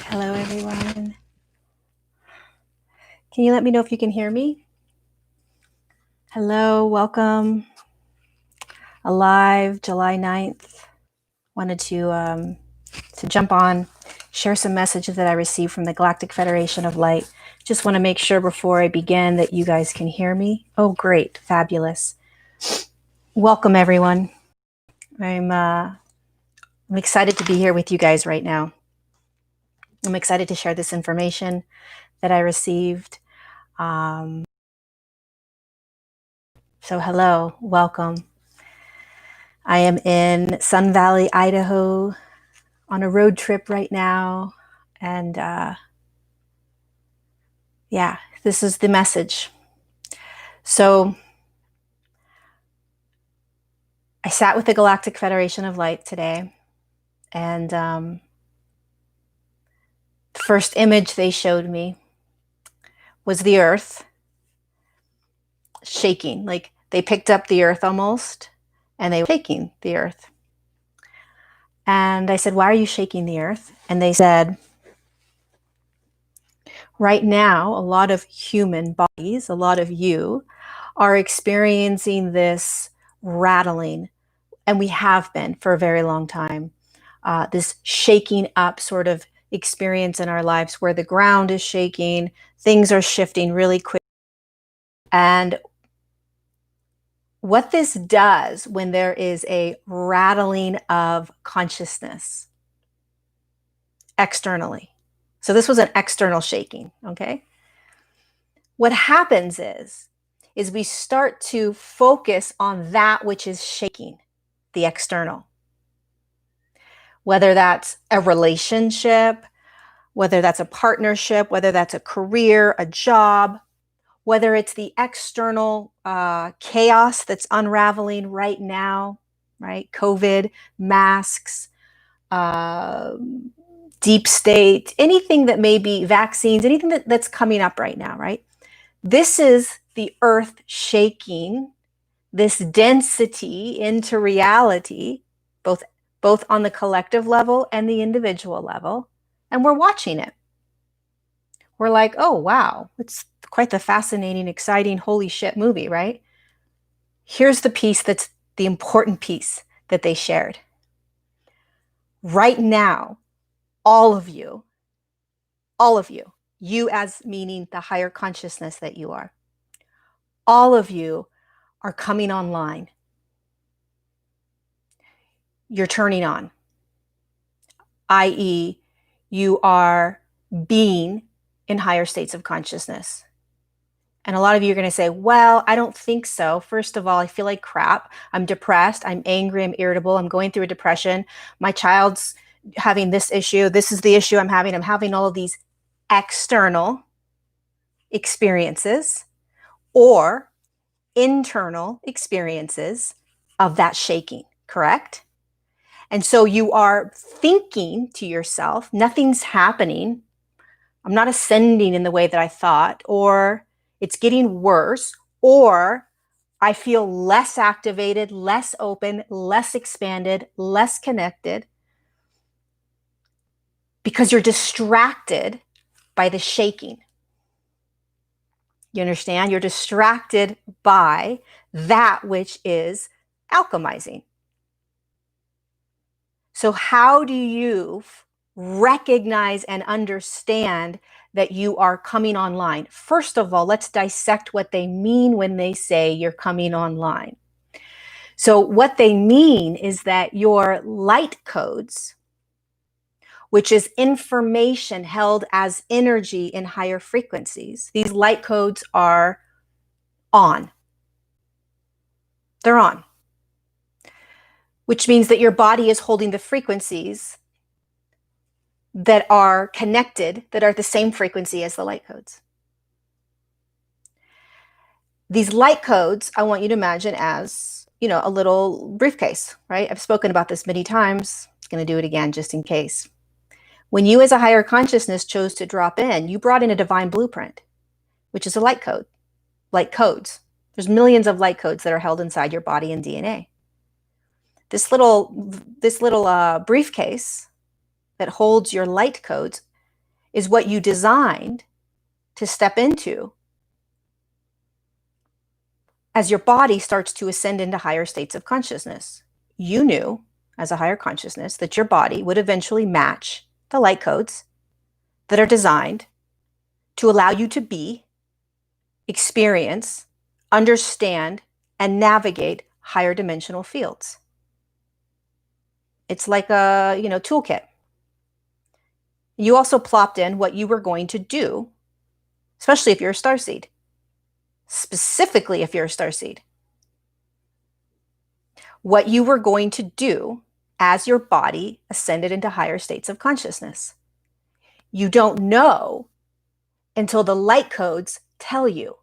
Hello, everyone. Can you let me know if you can hear me? Hello, welcome. Alive, July 9th. Wanted to jump on, share some messages that I received from the Galactic Federation of Light. Just want to make sure before I begin that you guys can hear me. Oh, great. Fabulous. Welcome, everyone. I'm excited to be here with you guys right now. I'm excited to share this information that I received. So hello, welcome. I am in Sun Valley, Idaho on a road trip right now. And yeah, this is the message. So I sat with the Galactic Federation of Light today, and the first image they showed me was the Earth shaking. Like they picked up the Earth almost, and they were shaking the Earth. And I said, "Why are you shaking the Earth?" And they said, right now, a lot of human bodies, a lot of you, are experiencing this rattling, and we have been for a very long time. This shaking up sort of experience in our lives where the ground is shaking, things are shifting really quick. And what this does when there is a rattling of consciousness externally. So this was an external shaking, okay? What happens is we start to focus on that which is shaking, the external. Whether that's a relationship, whether that's a partnership, whether that's a career, a job, whether it's the external chaos that's unraveling right now, right? COVID, masks, deep state, anything that may be vaccines, anything that's coming up right now, right? This is the earth shaking this density into reality, both on the collective level and the individual level, and we're watching it. We're like, oh, wow, it's quite the fascinating, exciting, holy shit movie, right? Here's the piece that's the important piece that they shared. Right now, all of you, you as meaning the higher consciousness that you are, all of you are coming online. You're turning on, i.e., you are being in higher states of consciousness. And a lot of you are going to say, well, I don't think so. First of all, I feel like crap. I'm depressed. I'm angry. I'm irritable. I'm going through a depression. My child's having this issue. This is the issue I'm having. I'm having all of these external experiences or internal experiences of that shaking, correct? And so you are thinking to yourself, nothing's happening. I'm not ascending in the way that I thought, or it's getting worse, or I feel less activated, less open, less expanded, less connected, because you're distracted by the shaking. You understand? You're distracted by that which is alchemizing. So how do you recognize and understand that you are coming online? First of all, let's dissect what they mean when they say you're coming online. So what they mean is that your light codes, which is information held as energy in higher frequencies, these light codes are on. They're on. Which means that your body is holding the frequencies that are connected, that are the same frequency as the light codes. These light codes, I want you to imagine as, a little briefcase, right? I've spoken about this many times. I'm going to do it again just in case. When you as a higher consciousness chose to drop in, you brought in a divine blueprint, which is a light code, light codes. There's millions of light codes that are held inside your body and DNA. This little briefcase that holds your light codes is what you designed to step into as your body starts to ascend into higher states of consciousness. You knew, as a higher consciousness, that your body would eventually match the light codes that are designed to allow you to be, experience, understand, and navigate higher dimensional fields. It's like a, toolkit. You also plopped in what you were going to do, especially if you're a starseed. Specifically if you're a starseed. What you were going to do as your body ascended into higher states of consciousness. You don't know until the light codes tell you.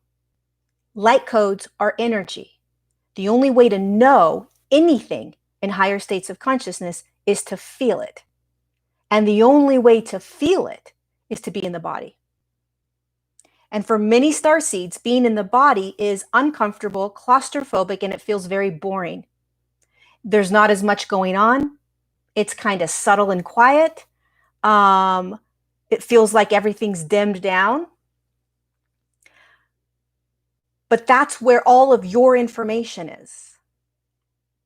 Light codes are energy. The only way to know anything in higher states of consciousness is to feel it. And the only way to feel it is to be in the body. And for many starseeds, being in the body is uncomfortable, claustrophobic, and it feels very boring. There's not as much going on. It's kind of subtle and quiet. It feels like everything's dimmed down. But that's where all of your information is.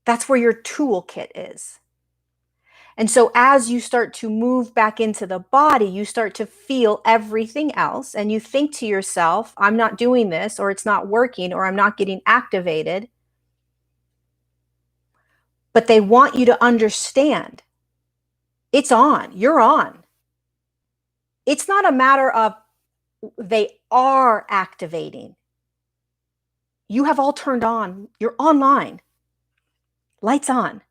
That's where your toolkit is. And so as you start to move back into the body, you start to feel everything else. And you think to yourself, I'm not doing this, or it's not working, or I'm not getting activated. But they want you to understand it's on. You're on. It's not a matter of they are activating. You have all turned on. You're online. Lights on.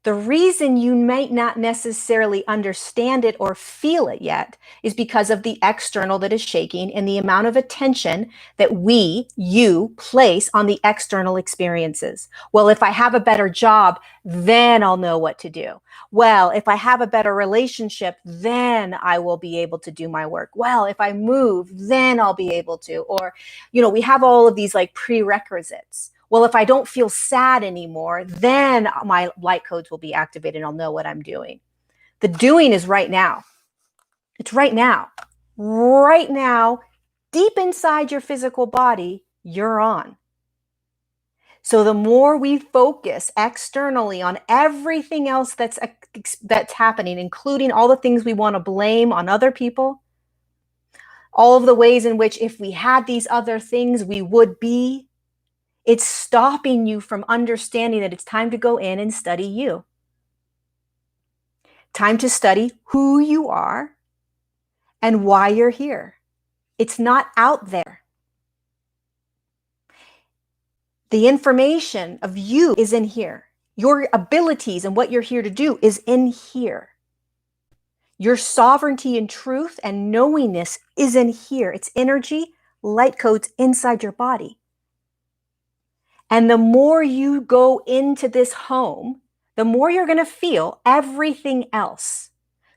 The reason you might not necessarily understand it or feel it yet is because of the external that is shaking and the amount of attention that you place on the external experiences. Well, if I have a better job, then I'll know what to do. Well, if I have a better relationship, then I will be able to do my work. Well, if I move, then I'll be able to. Or, we have all of these like prerequisites. Well, if I don't feel sad anymore, then my light codes will be activated and I'll know what I'm doing. The doing is right now. It's right now. Right now, deep inside your physical body, you're on. So the more we focus externally on everything else that's happening, including all the things we want to blame on other people, all of the ways in which if we had these other things, we would be, it's stopping you from understanding that it's time to go in and study you. Time to study who you are and why you're here. It's not out there. The information of you is in here. Your abilities and what you're here to do is in here. Your sovereignty and truth and knowingness is in here. It's energy, light codes inside your body. And the more you go into this home, the more you're going to feel everything else.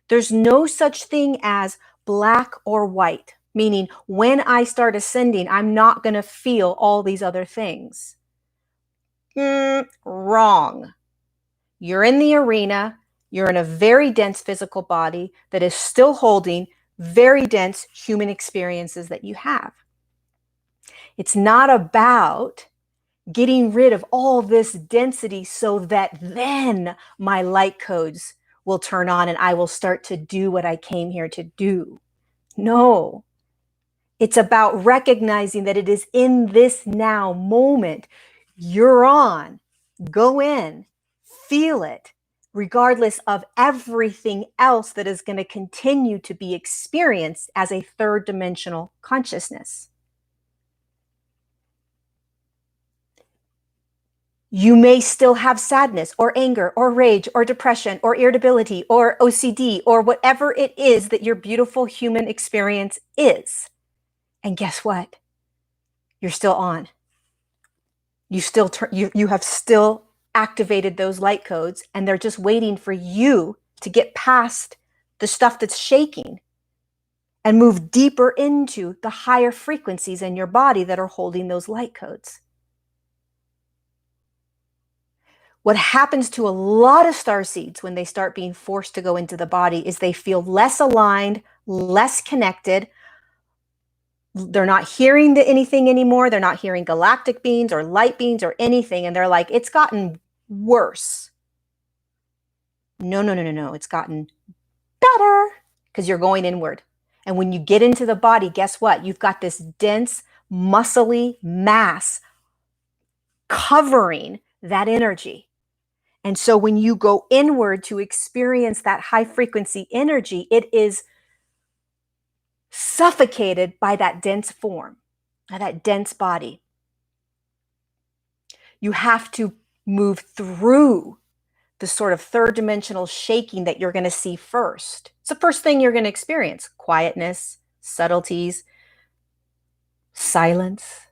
There's no such thing as black or white, meaning when I start ascending, I'm not going to feel all these other things. Wrong. You're in the arena. You're in a very dense physical body that is still holding very dense human experiences that you have. It's not about getting rid of all this density so that then my light codes will turn on and I will start to do what I came here to do. No, it's about recognizing that it is in this now moment. You're on, go in, feel it, regardless of everything else that is going to continue to be experienced as a third dimensional consciousness. You may still have sadness or anger or rage or depression or irritability or OCD or whatever it is that your beautiful human experience is. And guess what? You're still on. You have still activated those light codes, and they're just waiting for you to get past the stuff that's shaking and move deeper into the higher frequencies in your body that are holding those light codes. What happens to a lot of starseeds when they start being forced to go into the body is they feel less aligned, less connected. They're not hearing anything anymore. They're not hearing galactic beings or light beings or anything. And they're like, it's gotten worse. No, no, no, no, no. It's gotten better because you're going inward. And when you get into the body, guess what? You've got this dense, muscly mass covering that energy. And so when you go inward to experience that high frequency energy, it is suffocated by that dense form, by that dense body. You have to move through the sort of third dimensional shaking that you're going to see first. It's the first thing you're going to experience. Quietness, subtleties, silence,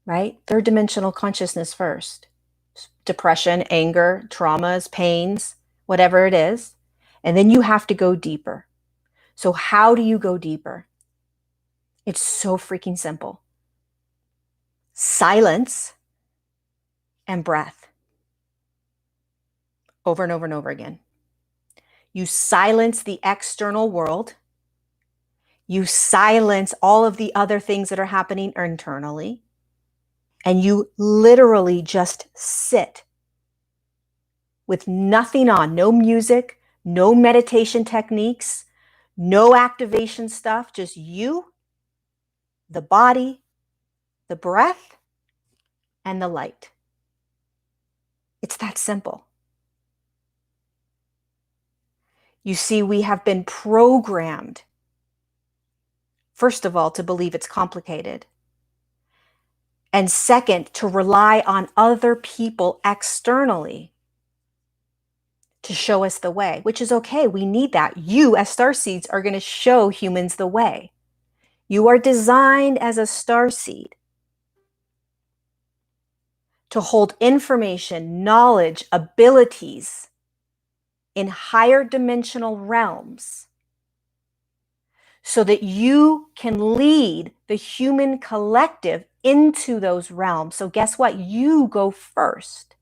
right? Third dimensional consciousness first. Depression, anger, traumas, pains, whatever it is. And then you have to go deeper. So how do you go deeper? It's so freaking simple. Silence and breath. Over and over and over again. You silence the external world. You silence all of the other things that are happening internally. And you literally just sit with nothing on, no music, no meditation techniques, no activation stuff, just you, the body, the breath, and the light. It's that simple. You see, we have been programmed, first of all, to believe it's complicated. And second, to rely on other people externally to show us the way, which is okay. We need that. You, as starseeds, are going to show humans the way. You are designed as a starseed to hold information, knowledge, abilities in higher dimensional realms so that you can lead the human collective into those realms. So guess what? You go first.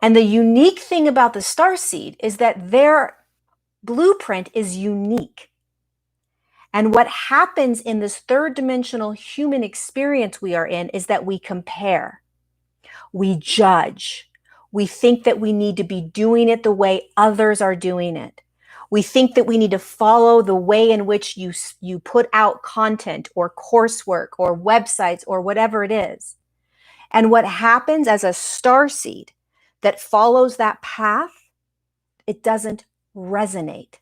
And the unique thing about the starseed is that their blueprint is unique. And what happens in this third dimensional human experience we are in is that we compare, we judge, we think that we need to be doing it the way others are doing it. We think that we need to follow the way in which you put out content or coursework or websites or whatever it is. And what happens as a starseed that follows that path, it doesn't resonate.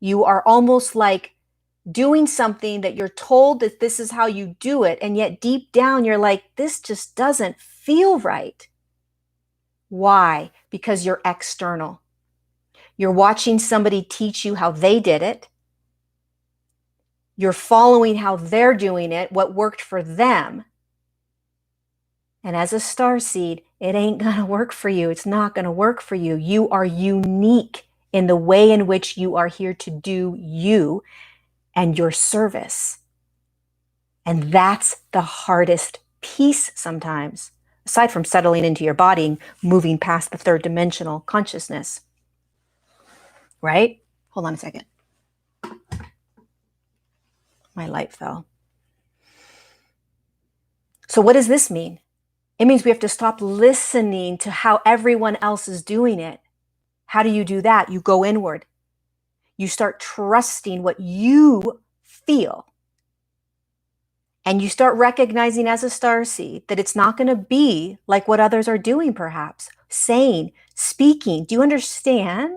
You are almost like doing something that you're told that this is how you do it, and yet deep down you're like, this just doesn't feel right. Why? Because you're external. You're watching somebody teach you how they did it. You're following how they're doing it, what worked for them. And as a starseed, it ain't gonna work for you. It's not gonna work for you. You are unique in the way in which you are here to do you and your service. And that's the hardest piece sometimes, aside from settling into your body and moving past the third dimensional consciousness. Right? Hold on a second. My light fell. So what does this mean? It means we have to stop listening to how everyone else is doing it. How do you do that? You go inward. You start trusting what you feel. And you start recognizing as a starseed that it's not going to be like what others are doing, perhaps. Saying, speaking. Do you understand?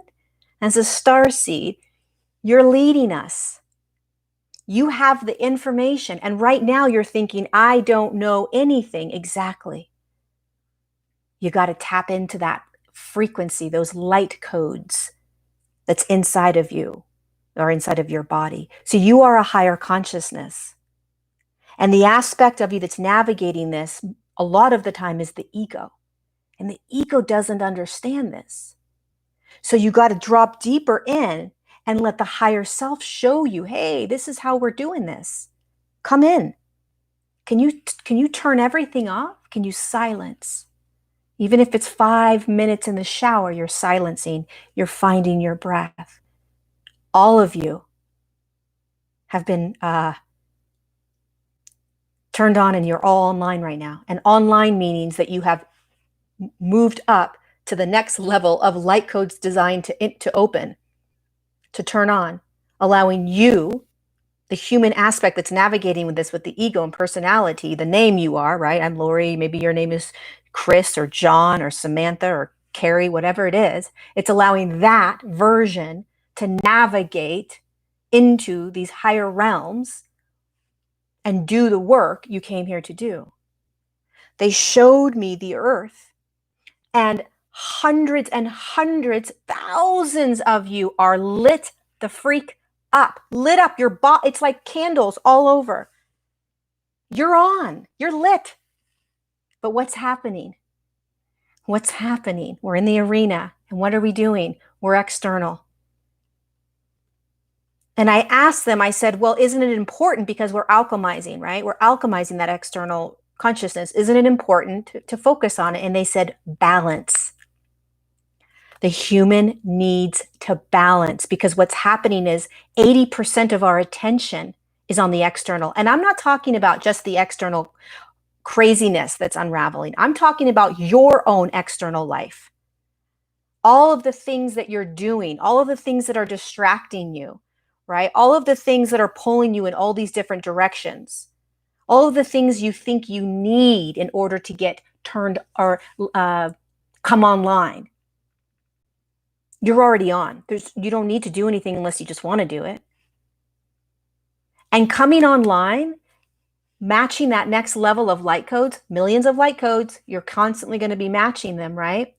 As a starseed, you're leading us. You have the information. And right now you're thinking, I don't know anything. Exactly. You got to tap into that frequency, those light codes that's inside of you or inside of your body. So you are a higher consciousness. And the aspect of you that's navigating this a lot of the time is the ego. And the ego doesn't understand this. So you got to drop deeper in and let the higher self show you, hey, this is how we're doing this. Come in. Can you turn everything off? Can you silence? Even if it's 5 minutes in the shower, you're silencing, you're finding your breath. All of you have been turned on, and you're all online right now. And online means that you have moved up to the next level of light codes designed to open, to turn on, allowing you, the human aspect that's navigating with this, with the ego and personality, the name you are, right? I'm Lori, maybe your name is Chris or John or Samantha or Carrie, whatever it is. It's allowing that version to navigate into these higher realms and do the work you came here to do. They showed me the earth, and hundreds and hundreds, thousands of you are lit the freak up, lit up your body. It's like candles all over. You're on, you're lit. But what's happening? What's happening? We're in the arena. And what are we doing? We're external. And I asked them, I said, well, isn't it important, because we're alchemizing, right? We're alchemizing that external consciousness. Isn't it important to focus on it? And they said, balance. The human needs to balance, because what's happening is 80% of our attention is on the external. And I'm not talking about just the external craziness that's unraveling. I'm talking about your own external life. All of the things that you're doing, all of the things that are distracting you, right? All of the things that are pulling you in all these different directions. All of the things you think you need in order to get turned or come online. You're already on. You don't need to do anything unless you just want to do it. And coming online, matching that next level of light codes, millions of light codes, you're constantly going to be matching them, right?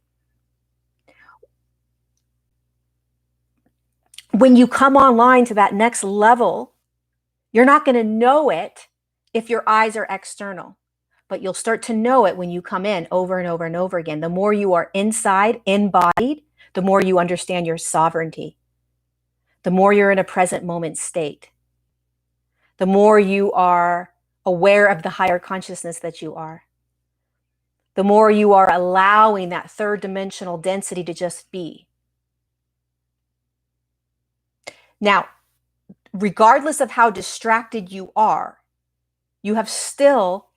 When you come online to that next level, you're not going to know it if your eyes are external, but you'll start to know it when you come in over and over and over again. The more you are inside, embodied, the more you understand your sovereignty. The more you're in a present moment state. The more you are aware of the higher consciousness that you are. The more you are allowing that third dimensional density to just be. Now, regardless of how distracted you are, you have still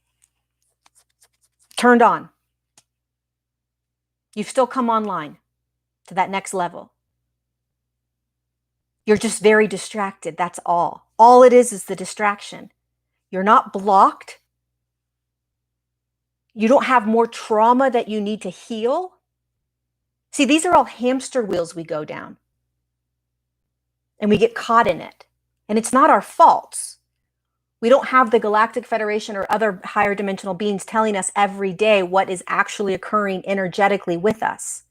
turned on. You've still come online to that next level. You're just very distracted. That's all. All it is the distraction. You're not blocked. You don't have more trauma that you need to heal. See, these are all hamster wheels we go down. And we get caught in it. And it's not our faults. We don't have the Galactic Federation or other higher dimensional beings telling us every day what is actually occurring energetically with us.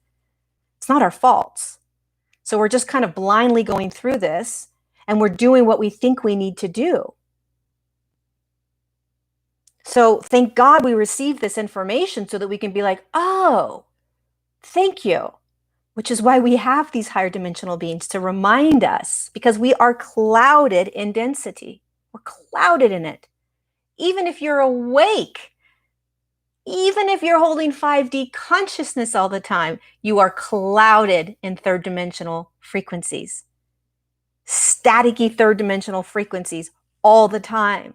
It's not our faults. So we're just kind of blindly going through this, and we're doing what we think we need to do. So thank God we received this information so that we can be like, oh, thank you. Which is why we have these higher dimensional beings, to remind us, because we are clouded in density. We're clouded in it. Even if you're awake, even if you're holding 5D consciousness all the time, you are clouded in third dimensional frequencies. Staticky third dimensional frequencies all the time.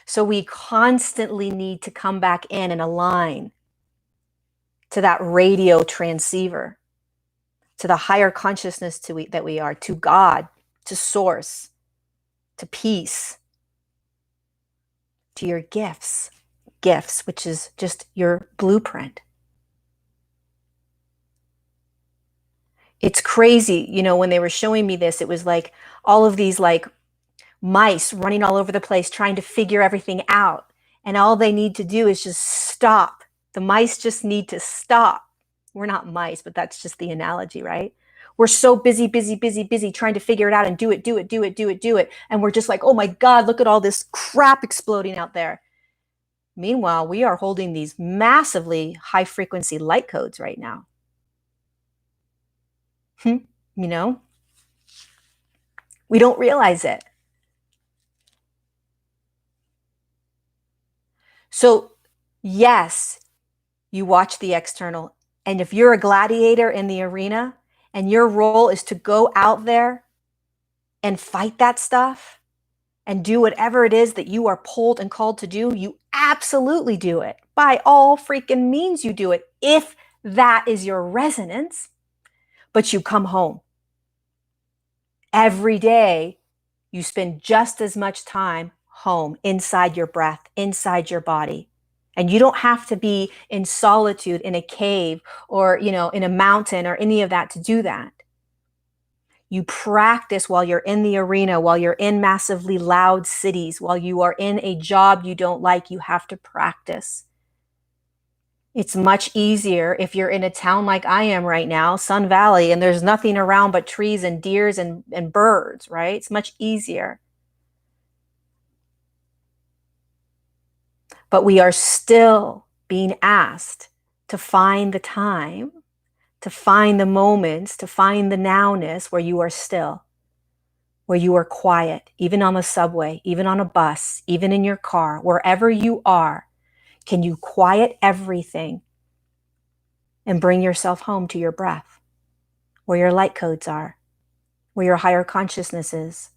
So we constantly need to come back in and align to that radio transceiver, to the higher consciousness that we are, to God, to source, to peace, to your gifts, which is just your blueprint. It's crazy, you know, when they were showing me this, it was like all of these like mice running all over the place trying to figure everything out. And all they need to do is just stop. The mice just need to stop. We're not mice, but that's just the analogy, right? We're so busy trying to figure it out and do it. And we're just like, oh my God, look at all this crap exploding out there. Meanwhile, we are holding these massively high frequency light codes right now. You know, we don't realize it. So yes, you watch the external. And if you're a gladiator in the arena and your role is to go out there and fight that stuff and do whatever it is that you are pulled and called to do, you absolutely do it. By all freaking means, you do it if that is your resonance. But you come home. Every day, you spend just as much time home, inside your breath, inside your body. And you don't have to be in solitude in a cave or, in a mountain or any of that to do that. You practice while you're in the arena, while you're in massively loud cities, while you are in a job you don't like, you have to practice. It's much easier if you're in a town like I am right now, Sun Valley, and there's nothing around but trees and deers and birds, right? It's much easier. But we are still being asked to find the time, to find the moments, to find the nowness where you are still, where you are quiet, even on the subway, even on a bus, even in your car, wherever you are. Can you quiet everything and bring yourself home to your breath, where your light codes are, where your higher consciousness is?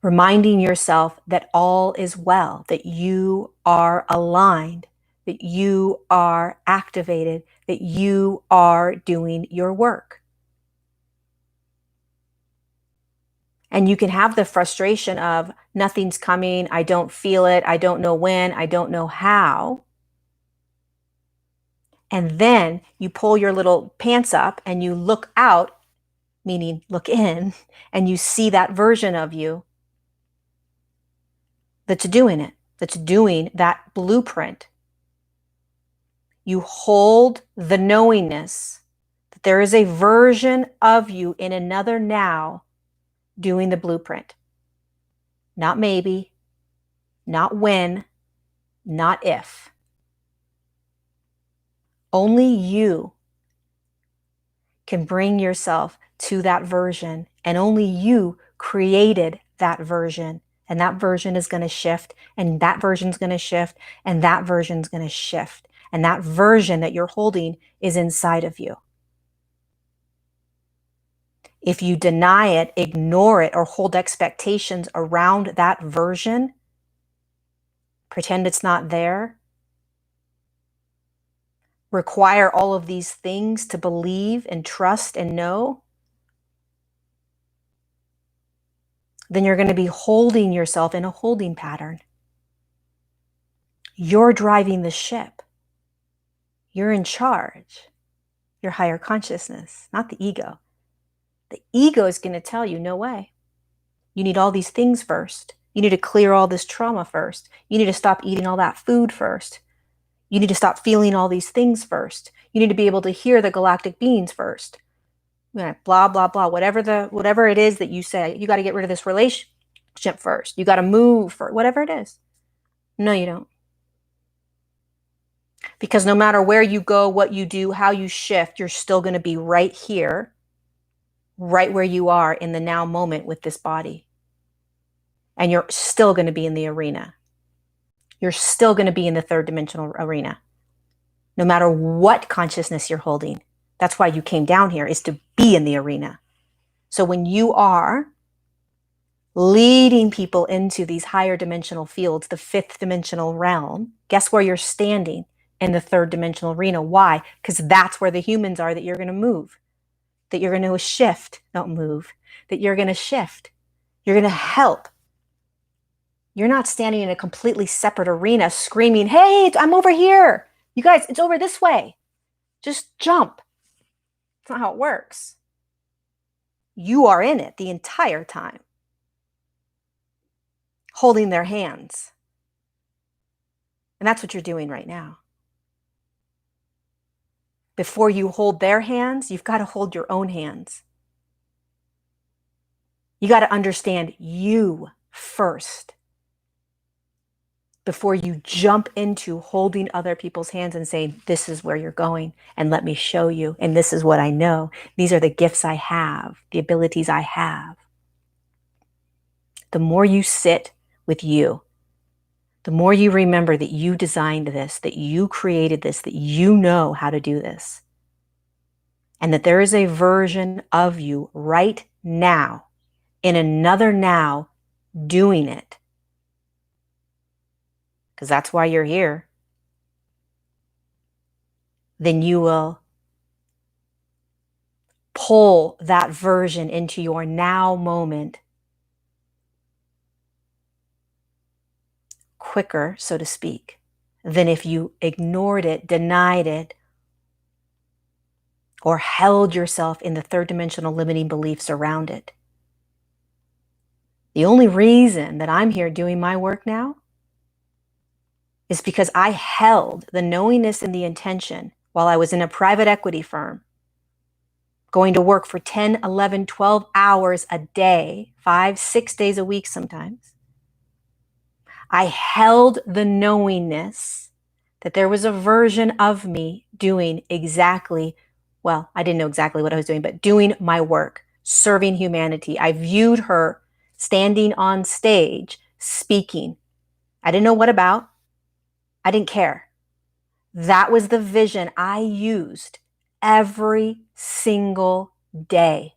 Reminding yourself that all is well, that you are aligned, that you are activated, that you are doing your work. And you can have the frustration of nothing's coming, I don't feel it, I don't know when, I don't know how. And then you pull your little pants up and you look out, meaning look in, and you see that version of you that's doing it, that's doing that blueprint. You hold the knowingness that there is a version of you in another now doing the blueprint. Not maybe, not when, not if. Only you can bring yourself to that version, and only you created that version. And that version is going to shift, and that version's going to shift, and that version's going to shift. And that version that you're holding is inside of you. If you deny it, ignore it, or hold expectations around that version, pretend it's not there, require all of these things to believe and trust and know, then you're going to be holding yourself in a holding pattern. You're driving the ship. You're in charge. Your higher consciousness, not the ego. The ego is going to tell you, no way. You need all these things first. You need to clear all this trauma first. You need to stop eating all that food first. You need to stop feeling all these things first. You need to be able to hear the galactic beings first. Blah, blah, blah. Whatever it is that you say, you got to get rid of this relationship first. You got to move for whatever it is. No, you don't. Because no matter where you go, what you do, how you shift, you're still going to be right here, right where you are in the now moment with this body. And you're still going to be in the arena. You're still going to be in the third dimensional arena. No matter what consciousness you're holding. That's why you came down here, is to be in the arena. So when you are leading people into these higher dimensional fields, the fifth dimensional realm, guess where you're standing? In the third dimensional arena. Why? Because that's where the humans are that you're going to move. That you're going to shift, not move. That you're going to shift. You're going to help. You're not standing in a completely separate arena screaming, hey, I'm over here. You guys, it's over this way. Just jump. That's not how it works. You are in it the entire time. Holding their hands. And that's what you're doing right now. Before you hold their hands, you've got to hold your own hands. You got to understand you first before you jump into holding other people's hands and saying, this is where you're going, and let me show you, and this is what I know. These are the gifts I have, the abilities I have. The more you sit with you, the more you remember that you designed this, that you created this, that you know how to do this, and that there is a version of you right now, in another now, doing it, because that's why you're here, then you will pull that version into your now moment quicker, so to speak, than if you ignored it, denied it, or held yourself in the third dimensional limiting beliefs around it. The only reason that I'm here doing my work now is because I held the knowingness and the intention while I was in a private equity firm, going to work for 10, 11, 12 hours a day, 5, 6 days a week sometimes. I held the knowingness that there was a version of me doing exactly, well, I didn't know exactly what I was doing, but doing my work, serving humanity. I viewed her standing on stage, speaking. I didn't know what about. I didn't care. That was the vision I used every single day.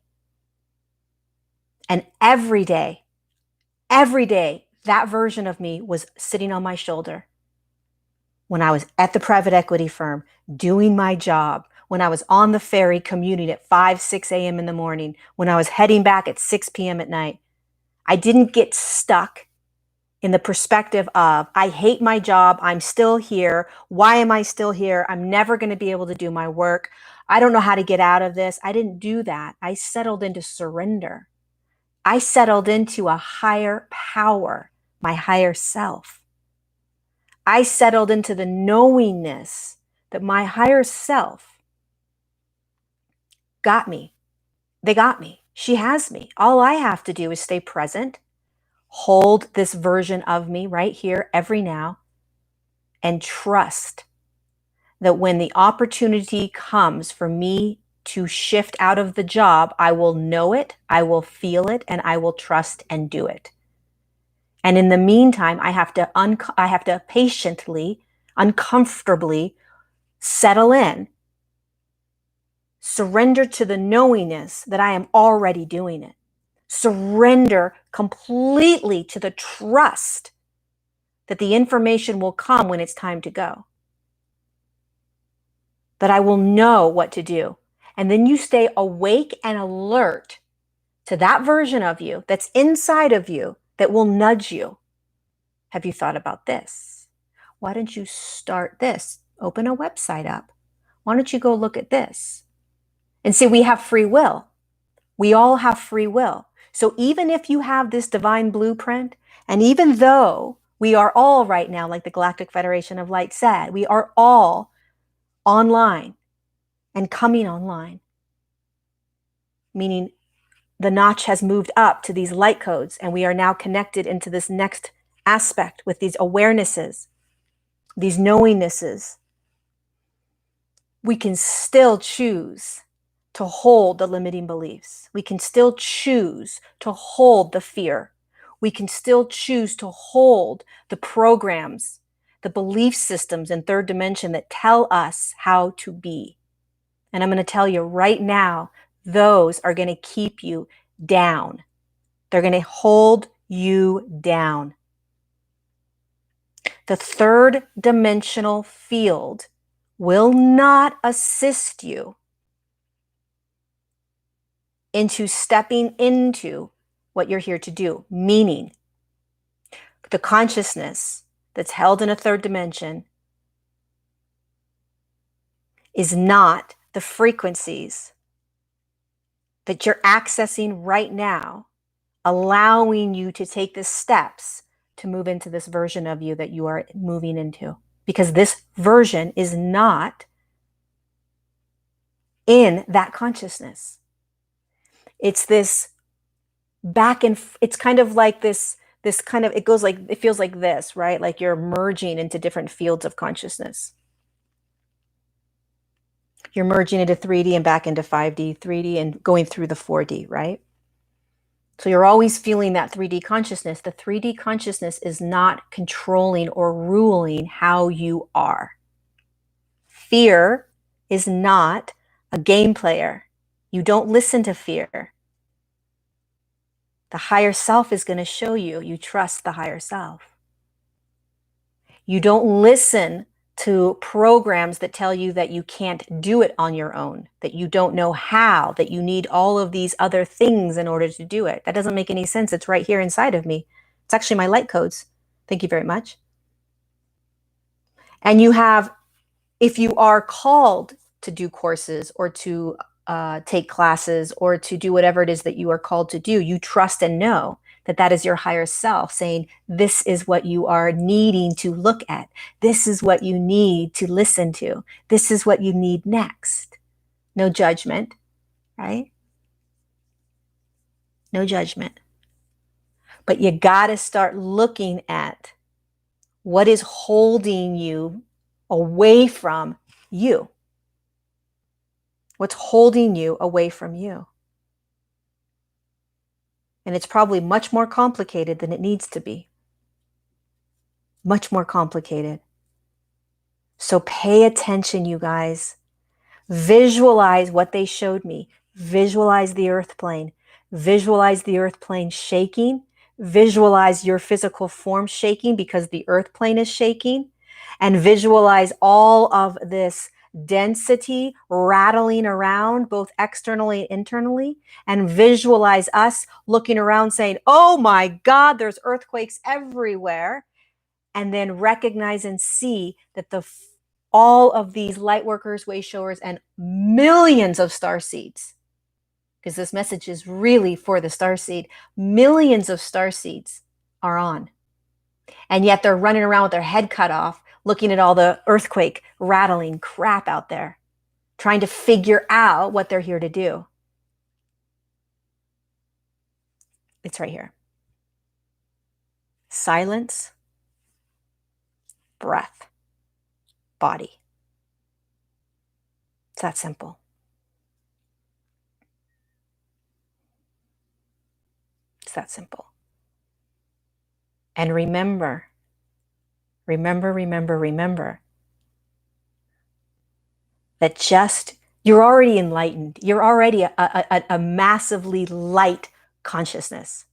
And every day, that version of me was sitting on my shoulder. When I was at the private equity firm, doing my job, when I was on the ferry commuting at 5, 6 a.m. in the morning, when I was heading back at 6 p.m. at night, I didn't get stuck in the perspective of, I hate my job, I'm still here, why am I still here, I'm never going to be able to do my work, I don't know how to get out of this. I didn't do that. I settled into surrender. I settled into a higher power, my higher self. I settled into the knowingness that my higher self got me. They got me. She has me. All I have to do is stay present, hold this version of me right here, every now, and trust that when the opportunity comes for me to shift out of the job, I will know it, I will feel it, and I will trust and do it. And in the meantime, I have to patiently, uncomfortably settle in, surrender to the knowingness that I am already doing it. Surrender completely to the trust that the information will come when it's time to go. That I will know what to do. And then you stay awake and alert to that version of you that's inside of you that will nudge you. Have you thought about this? Why don't you start this? Open a website up. Why don't you go look at this? And see, we have free will. We all have free will. So even if you have this divine blueprint, and even though we are all right now, like the Galactic Federation of Light said, we are all online and coming online, meaning the notch has moved up to these light codes, and we are now connected into this next aspect with these awarenesses, these knowingnesses. We can still choose to hold the limiting beliefs. We can still choose to hold the fear. We can still choose to hold the programs, the belief systems in third dimension that tell us how to be. And I'm going to tell you right now, those are going to keep you down. They're going to hold you down. The third dimensional field will not assist you into stepping into what you're here to do, meaning the consciousness that's held in a third dimension is not the frequencies that you're accessing right now, allowing you to take the steps to move into this version of you that you are moving into. Because this version is not in that consciousness. It's this back and it's kind of like this kind of, it feels like this, right? Like you're merging into different fields of consciousness. You're merging into 3D and back into 5D, 3D and going through the 4D, right? So you're always feeling that 3D consciousness. The 3D consciousness is not controlling or ruling how you are. Fear is not a game player. You don't listen to fear. The higher self is going to show you. You trust the higher self. You don't listen to programs that tell you that you can't do it on your own, that you don't know how, that you need all of these other things in order to do it. That doesn't make any sense. It's right here inside of me. It's actually my light codes. Thank you very much. And you have, if you are called to do courses or to take classes or to do whatever it is that you are called to do, you trust and know that that is your higher self saying, this is what you are needing to look at. This is what you need to listen to. This is what you need next. No judgment, right? No judgment. But you got to start looking at what is holding you away from you. What's holding you away from you? And it's probably much more complicated than it needs to be. Much more complicated. So pay attention, you guys. Visualize what they showed me. Visualize the earth plane. Visualize the earth plane shaking. Visualize your physical form shaking because the earth plane is shaking. And visualize all of this density rattling around both externally and internally, and visualize us looking around saying, oh my God, there's earthquakes everywhere. And then recognize and see that all of these light workers, way showers, and millions of starseeds, because this message is really for the starseed, millions of starseeds are on. And yet they're running around with their head cut off, looking at all the earthquake rattling crap out there, trying to figure out what they're here to do. It's right here. Silence, breath, body. It's that simple. It's that simple. And remember, that you're already enlightened. You're already a massively light consciousness.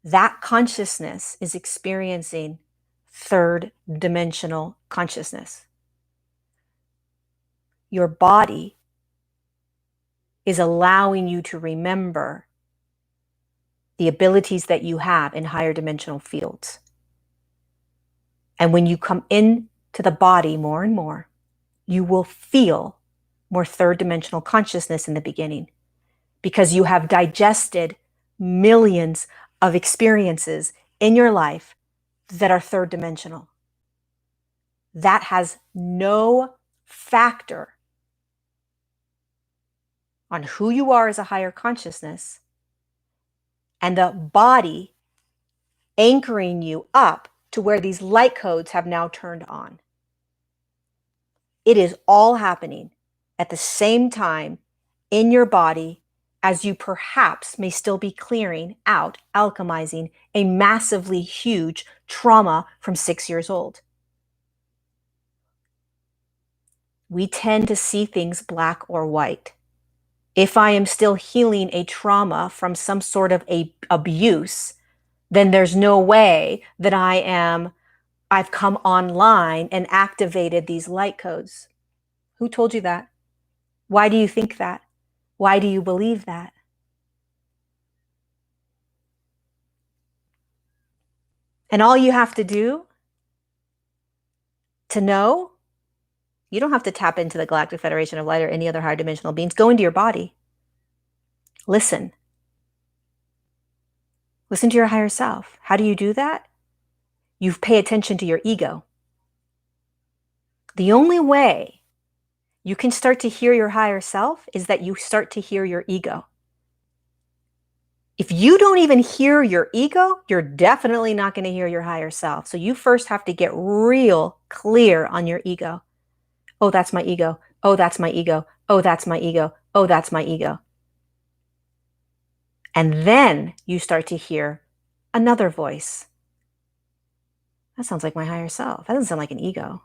That consciousness is experiencing third dimensional consciousness. Your body is allowing you to remember the abilities that you have in higher dimensional fields. And when you come into the body more and more, you will feel more third dimensional consciousness in the beginning, because you have digested millions of experiences in your life that are third dimensional. That has no factor on who you are as a higher consciousness, and the body anchoring you up to where these light codes have now turned on. It is all happening at the same time in your body as you perhaps may still be clearing out, alchemizing a massively huge trauma from 6 years old. We tend to see things black or white. If I am still healing a trauma from some sort of abuse, then there's no way that I've come online and activated these light codes. Who told you that? Why do you think that? Why do you believe that? And all you have to do to know, you don't have to tap into the Galactic Federation of Light or any other higher dimensional beings. Go into your body. Listen. Listen to your higher self. How do you do that? You pay attention to your ego. The only way you can start to hear your higher self is that you start to hear your ego. If you don't even hear your ego, you're definitely not going to hear your higher self. So you first have to get real clear on your ego. Oh, that's my ego. Oh, that's my ego. Oh, that's my ego. Oh, that's my ego. And then you start to hear another voice. That sounds like my higher self. That doesn't sound like an ego.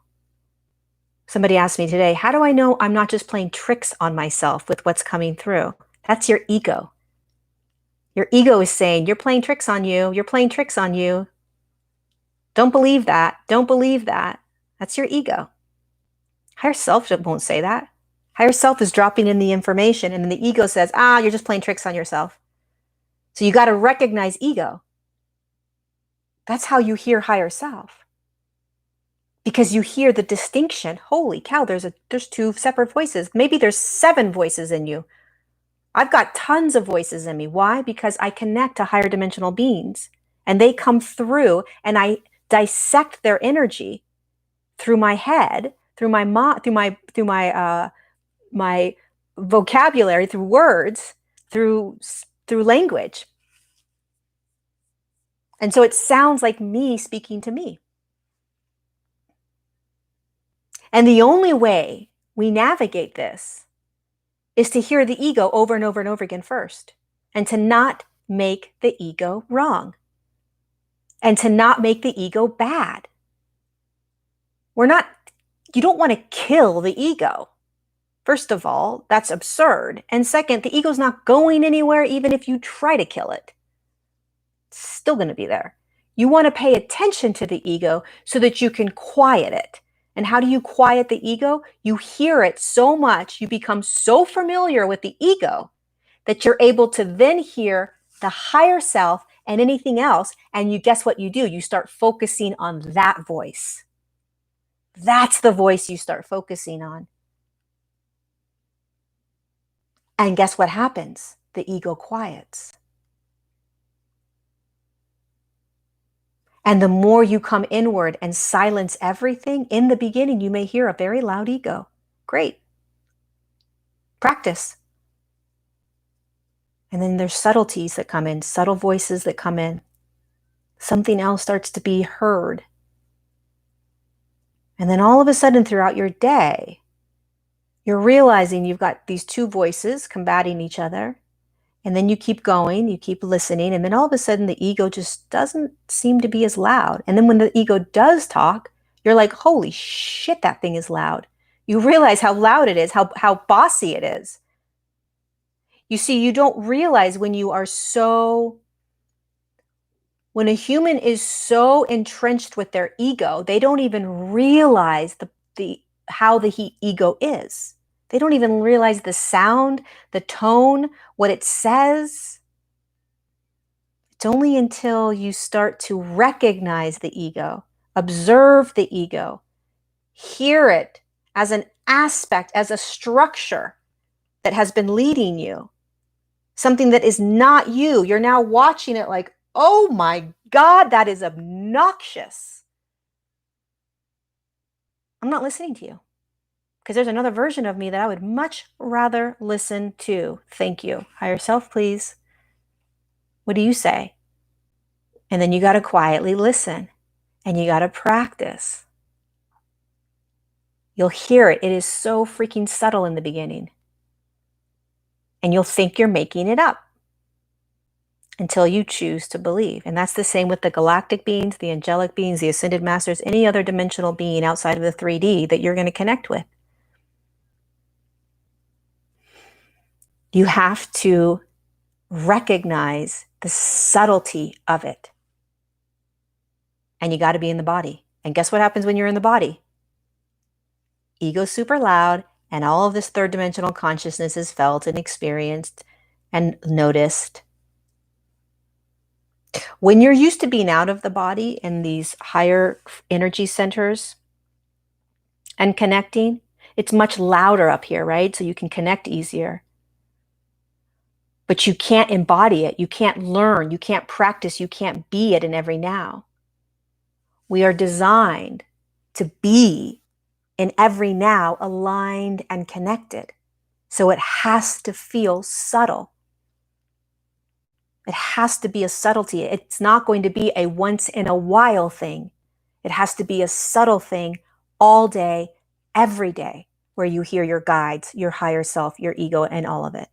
Somebody asked me today, how do I know I'm not just playing tricks on myself with what's coming through? That's your ego. Your ego is saying, you're playing tricks on you. You're playing tricks on you. Don't believe that. Don't believe that. That's your ego. Higher self won't say that. Higher self is dropping in the information, and then the ego says, you're just playing tricks on yourself. So you got to recognize ego. That's how you hear higher self. Because you hear the distinction. Holy cow, there's two separate voices. Maybe there's 7 voices in you. I've got tons of voices in me. Why? Because I connect to higher dimensional beings, and they come through, and I dissect their energy through my head, through my my vocabulary, through words, through language. And so it sounds like me speaking to me. And the only way we navigate this is to hear the ego over and over and over again first, and to not make the ego wrong, and to not make the ego bad. You don't want to kill the ego. First of all, that's absurd. And second, the ego's not going anywhere even if you try to kill it. It's still going to be there. You want to pay attention to the ego so that you can quiet it. And how do you quiet the ego? You hear it so much, you become so familiar with the ego that you're able to then hear the higher self and anything else. And you guess what you do? You start focusing on that voice. That's the voice you start focusing on. And guess what happens? The ego quiets. And the more you come inward and silence everything, in the beginning, you may hear a very loud ego. Great. Practice. And then there's subtleties that come in, subtle voices that come in. Something else starts to be heard. And then all of a sudden throughout your day, you're realizing you've got these 2 voices combating each other. And then you keep going, you keep listening, and then all of a sudden the ego just doesn't seem to be as loud. And then when the ego does talk, you're like, holy shit, that thing is loud. You realize how loud it is, how bossy it is. You see, you don't realize when a human is so entrenched with their ego, they don't even realize how the ego is. They don't even realize the sound, the tone, what it says. It's only until you start to recognize the ego, observe the ego, hear it as an aspect, as a structure that has been leading you, something that is not you. You're now watching it like, oh my God, that is obnoxious. I'm not listening to you. Because there's another version of me that I would much rather listen to. Thank you. Higher self, please. What do you say? And then you got to quietly listen. And you got to practice. You'll hear it. It is so freaking subtle in the beginning. And you'll think you're making it up until you choose to believe. And that's the same with the galactic beings, the angelic beings, the ascended masters, any other dimensional being outside of the 3D that you're going to connect with. You have to recognize the subtlety of it. And you got to be in the body. And guess what happens when you're in the body? Ego's super loud, and all of this 3rd dimensional consciousness is felt and experienced and noticed. When you're used to being out of the body in these higher energy centers and connecting, it's much louder up here, right? So you can connect easier. But you can't embody it. You can't learn. You can't practice. You can't be it in every now. We are designed to be in every now aligned and connected. So it has to feel subtle. It has to be a subtlety. It's not going to be a once in a while thing. It has to be a subtle thing all day, every day, where you hear your guides, your higher self, your ego, and all of it.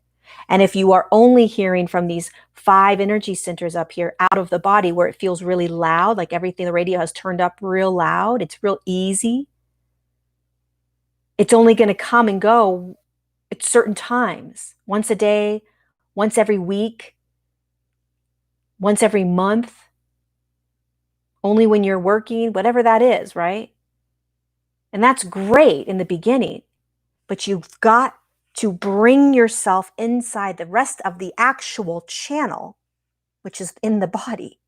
And if you are only hearing from these 5 energy centers up here out of the body where it feels really loud, like everything, the radio has turned up real loud, it's real easy, it's only going to come and go at certain times, once a day, once every week, once every month, only when you're working, whatever that is, right? And that's great in the beginning, but you've got to bring yourself inside the rest of the actual channel, which is in the body,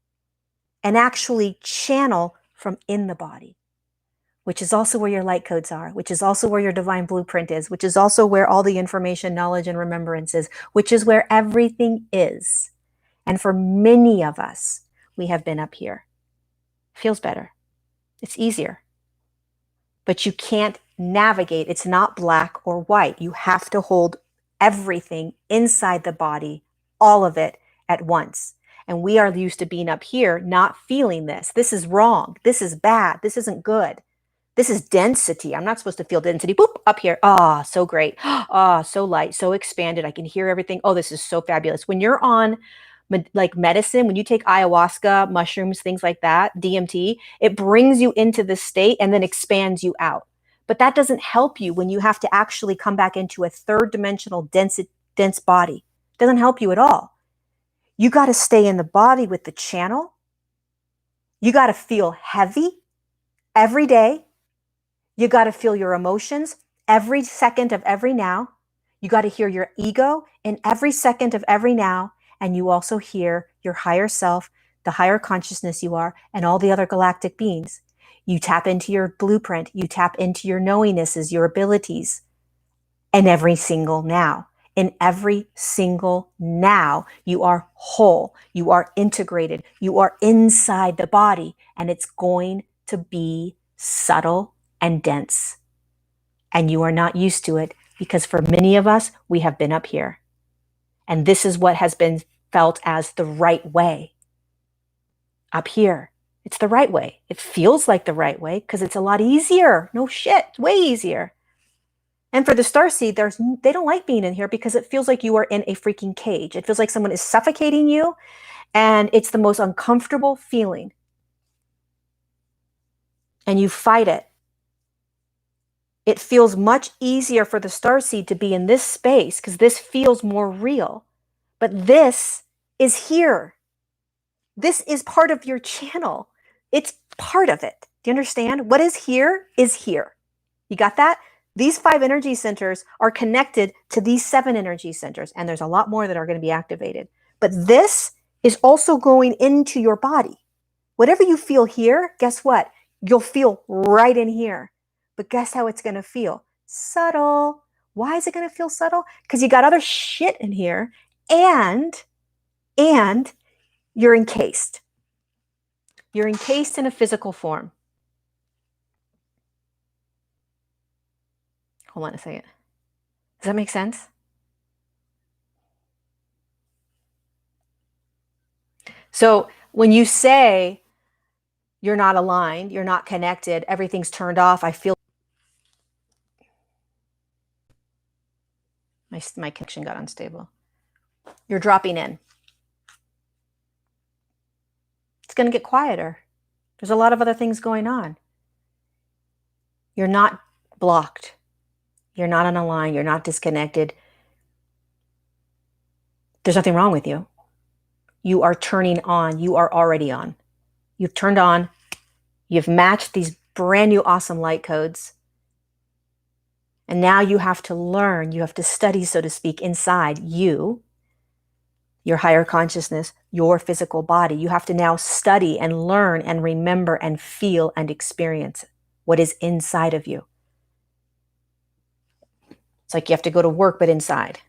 and actually channel from in the body, which is also where your light codes are, which is also where your divine blueprint is, which is also where all the information, knowledge, and remembrance is, which is where everything is. And for many of us, we have been up here. Feels better. It's easier. But you can't navigate. It's not black or white. You have to hold everything inside the body, all of it at once. And we are used to being up here, not feeling this. This is wrong. This is bad. This isn't good. This is density. I'm not supposed to feel density. Boop, up here. Ah, so great. Ah, so light, so expanded. I can hear everything. Oh, this is so fabulous. When you're on like medicine, when you take ayahuasca, mushrooms, things like that, DMT, it brings you into this state and then expands you out. But that doesn't help you when you have to actually come back into a third dimensional dense body. It doesn't help you at all. You got to stay in the body with the channel. You got to feel heavy every day. You got to feel your emotions every second of every now. You got to hear your ego in every second of every now. And you also hear your higher self, the higher consciousness you are, and all the other galactic beings. You tap into your blueprint. You tap into your knowingnesses, your abilities, in every single now. In every single now, you are whole. You are integrated. You are inside the body, and it's going to be subtle and dense. And you are not used to it because for many of us, we have been up here. And this is what has been felt as the right way. Up here, it's the right way. It feels like the right way because it's a lot easier. No shit, it's way easier. And for the starseed, they don't like being in here because it feels like you are in a freaking cage. It feels like someone is suffocating you, and it's the most uncomfortable feeling. And you fight it. It feels much easier for the starseed to be in this space because this feels more real. But this is here. This is part of your channel. It's part of it. Do you understand? What is here is here. You got that? These 5 energy centers are connected to these 7 energy centers, and there's a lot more that are going to be activated. But this is also going into your body. Whatever you feel here, guess what? You'll feel right in here. But guess how it's going to feel? Subtle. Why is it going to feel subtle? Because you got other shit in here, and you're encased. You're encased in a physical form. Hold on a second. Does that make sense? So when you say you're not aligned, you're not connected, everything's turned off, I feel my connection got unstable. You're dropping in. It's going to get quieter. There's a lot of other things going on. You're not blocked. You're not unaligned. You're not disconnected. There's nothing wrong with you. You are turning on. You are already on. You've turned on. You've matched these brand new awesome light codes. And now you have to learn. You have to study, so to speak, inside you, your higher consciousness, your physical body. You have to now study and learn and remember and feel and experience what is inside of you. It's like you have to go to work, but inside.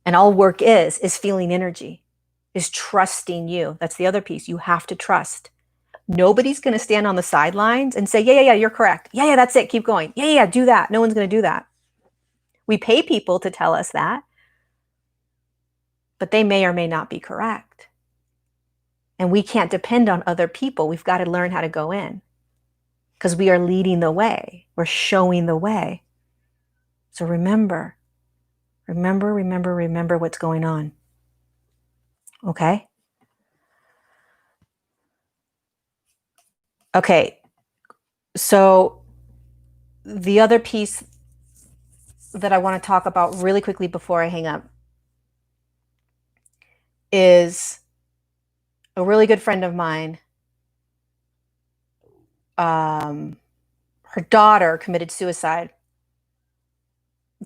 And all work is feeling energy, is trusting you. That's the other piece. You have to trust. Nobody's going to stand on the sidelines and say, yeah, you're correct. Yeah, that's it. Keep going. Yeah, do that. No one's going to do that. We pay people to tell us that, but they may or may not be correct. And we can't depend on other people. We've got to learn how to go in because we are leading the way. We're showing the way. So remember Remember, remember, remember what's going on. Okay? Okay. So the other piece that I want to talk about really quickly before I hang up is a really good friend of mine. Her daughter committed suicide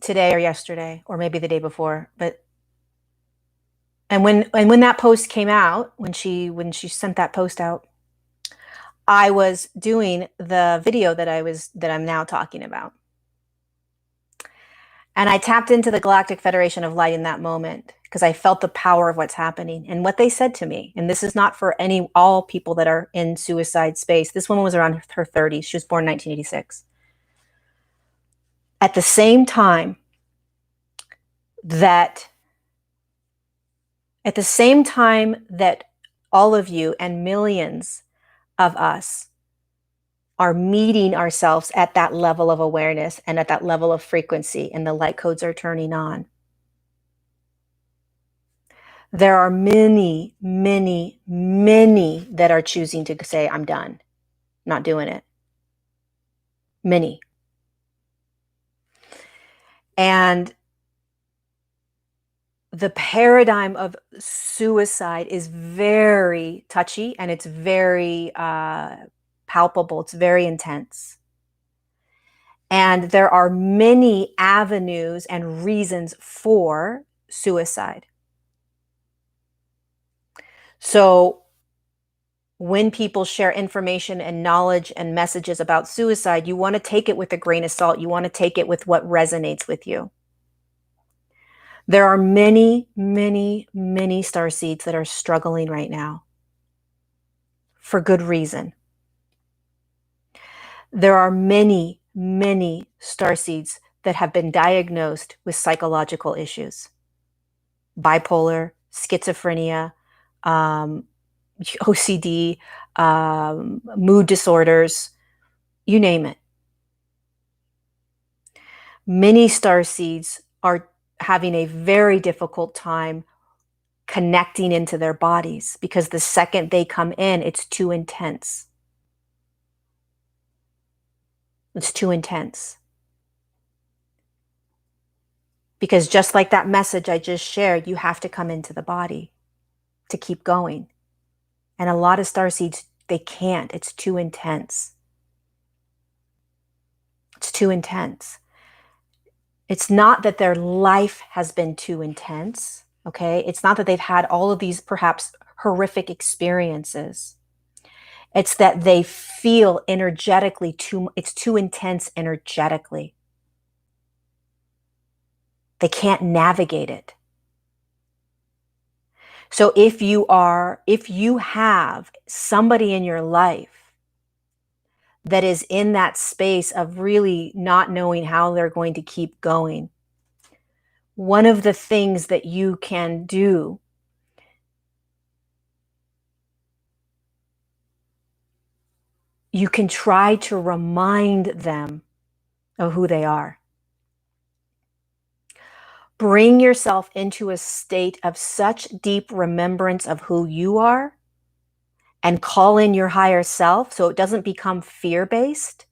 today or yesterday, or maybe the day before. And when that post came out, when she sent that post out, I was doing the video that I'm now talking about. And I tapped into the Galactic Federation of Light in that moment because I felt the power of what's happening and what they said to me. And this is not for all people that are in suicide space. This woman was around her 30s. She was born in 1986. At the same time that all of you and millions of us are meeting ourselves at that level of awareness and at that level of frequency, and the light codes are turning on, there are many, many, many that are choosing to say, I'm done, not doing it. Many. And the paradigm of suicide is very touchy, and it's very palpable. It's very intense. And there are many avenues and reasons for suicide. So when people share information and knowledge and messages about suicide, you want to take it with a grain of salt. You want to take it with what resonates with you. There are many, many, many starseeds that are struggling right now for good reason. There are many, many starseeds that have been diagnosed with psychological issues. Bipolar, schizophrenia, OCD, mood disorders, you name it. Many starseeds are having a very difficult time connecting into their bodies because the second they come in, it's too intense. It's too intense. Because just like that message I just shared, you have to come into the body to keep going. And a lot of starseeds, they can't. It's too intense. It's too intense. It's not that their life has been too intense, okay? It's not that they've had all of these perhaps horrific experiences. It's that they feel energetically it's too intense energetically. They can't navigate it. So if you have somebody in your life that is in that space of really not knowing how they're going to keep going, one of the things that you can do you can try to remind them of who they are. Bring yourself into a state of such deep remembrance of who you are and call in your higher self so it doesn't become fear-based.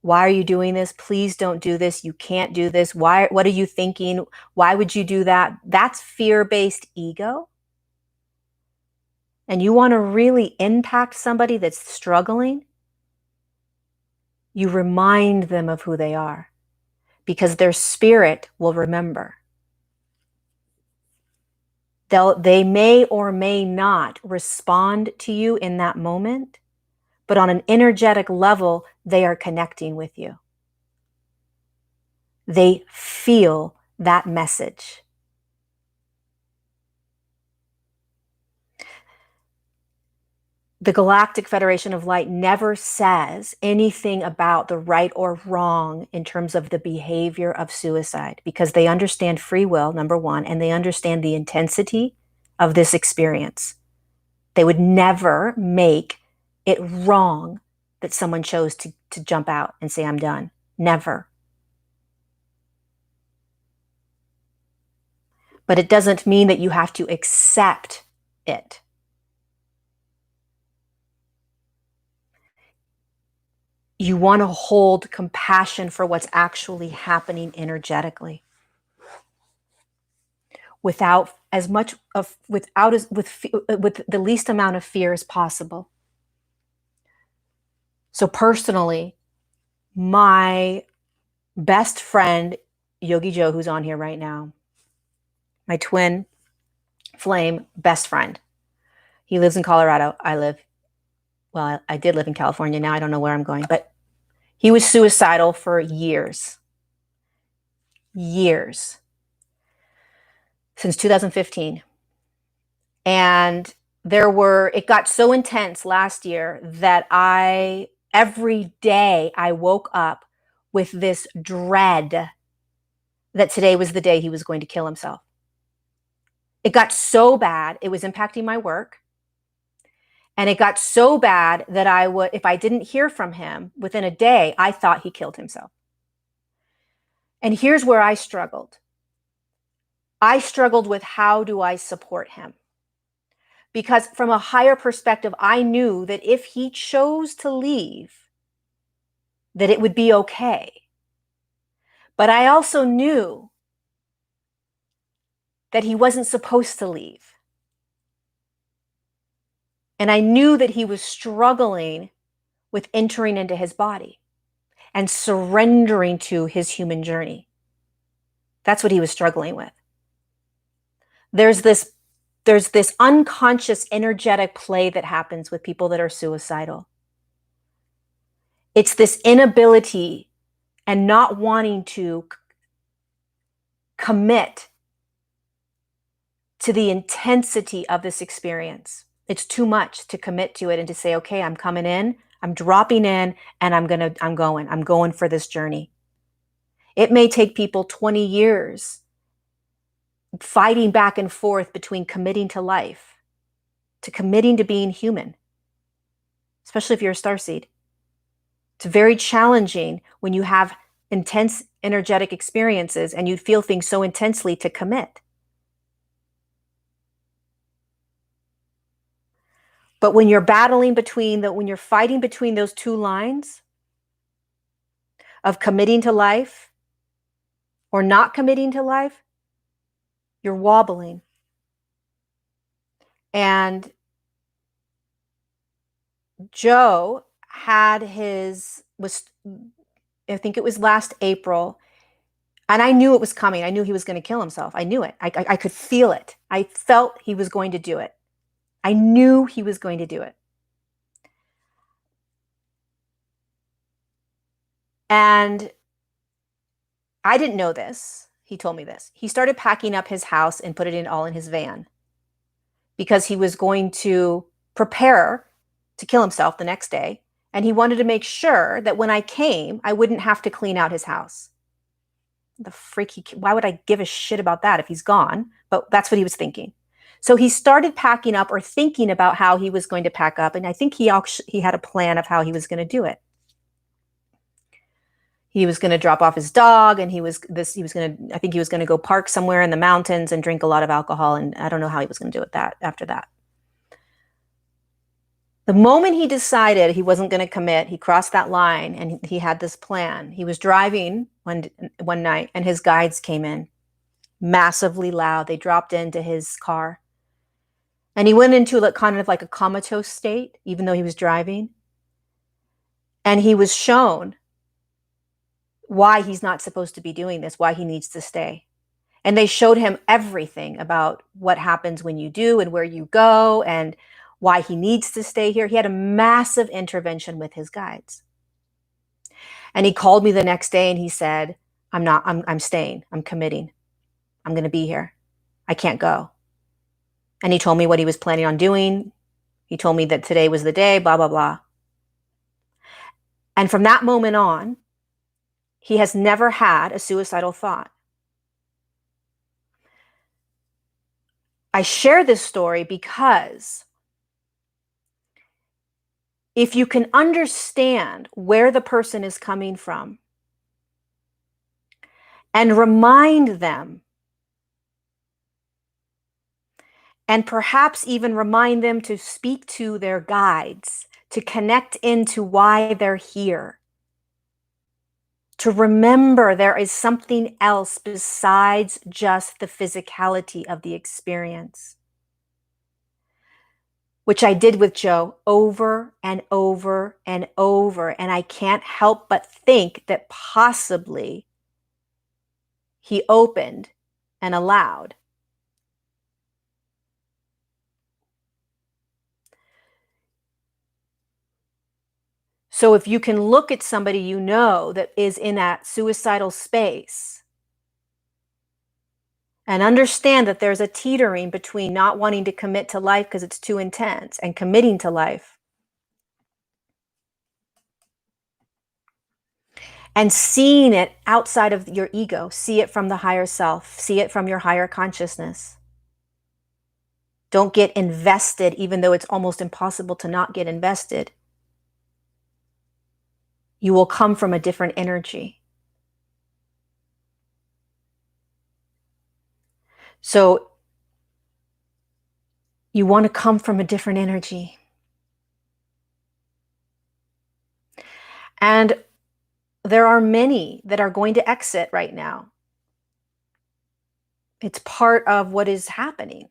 Why are you doing this? Please don't do this. You can't do this. What are you thinking? Why would you do that? That's fear-based ego. And you want to really impact somebody that's struggling, you remind them of who they are because their spirit will remember. They may or may not respond to you in that moment, but on an energetic level, they are connecting with you. They feel that message. The Galactic Federation of Light never says anything about the right or wrong in terms of the behavior of suicide because they understand free will, number one, and they understand the intensity of this experience. They would never make it wrong that someone chose to jump out and say, I'm done. Never. but it doesn't mean that you have to accept it. You want to hold compassion for what's actually happening energetically, without as much of with the least amount of fear as possible. So personally, my best friend, Yogi Joe, who's on here right now, my twin flame best friend. He lives in Colorado. I did live in California. Now I don't know where I'm going, but he was suicidal for years. Years. Since 2015. And it got so intense last year that every day I woke up with this dread that today was the day he was going to kill himself. It got so bad, it was impacting my work. And it got so bad that if I didn't hear from him within a day, I thought he killed himself. And here's where I struggled. I struggled with, how do I support him? Because from a higher perspective, I knew that if he chose to leave, that it would be okay. But I also knew that he wasn't supposed to leave. And I knew that he was struggling with entering into his body and surrendering to his human journey. That's what he was struggling with. There's this unconscious energetic play that happens with people that are suicidal. It's this inability and not wanting to commit to the intensity of this experience. It's too much to commit to it and to say, okay, I'm coming in, I'm dropping in, and I'm going for this journey. It may take people 20 years fighting back and forth between committing to life to committing to being human, especially if you're a starseed. It's very challenging when you have intense energetic experiences and you feel things so intensely to commit. But when you're fighting between those two lines of committing to life or not committing to life, you're wobbling. And Joe I think it was last April, and I knew it was coming. I knew he was going to kill himself. I knew it. I could feel it. I felt he was going to do it. I knew he was going to do it. And I didn't know this. He told me this. He started packing up his house and put it all in his van because he was going to prepare to kill himself the next day. And he wanted to make sure that when I came, I wouldn't have to clean out his house. Why would I give a shit about that if he's gone? But that's what he was thinking. So he started packing up or thinking about how he was going to pack up. And I think he had a plan of how he was going to do it. He was going to drop off his dog, and I think he was going to go park somewhere in the mountains and drink a lot of alcohol. And I don't know how he was going to do it after that. The moment he decided he wasn't going to commit, he crossed that line and he had this plan. He was driving one night and his guides came in massively loud. They dropped into his car and he went into kind of like a comatose state, even though he was driving. And he was shown why he's not supposed to be doing this, why he needs to stay. And they showed him everything about what happens when you do and where you go and why he needs to stay here. He had a massive intervention with his guides. And he called me the next day and he said, I'm staying, I'm committing. I'm going to be here. I can't go. And he told me what he was planning on doing. He told me that today was the day, blah, blah, blah. And from that moment on, he has never had a suicidal thought. I share this story because if you can understand where the person is coming from and remind them and perhaps even remind them to speak to their guides, to connect into why they're here, to remember there is something else besides just the physicality of the experience, which I did with Joe over and over and over. And I can't help but think that possibly he opened and allowed. So if you can look at somebody you know that is in that suicidal space and understand that there's a teetering between not wanting to commit to life because it's too intense and committing to life, and seeing it outside of your ego, see it from the higher self, see it from your higher consciousness. Don't get invested, even though it's almost impossible to not get invested. You will come from a different energy. So you want to come from a different energy. And there are many that are going to exit right now. It's part of what is happening.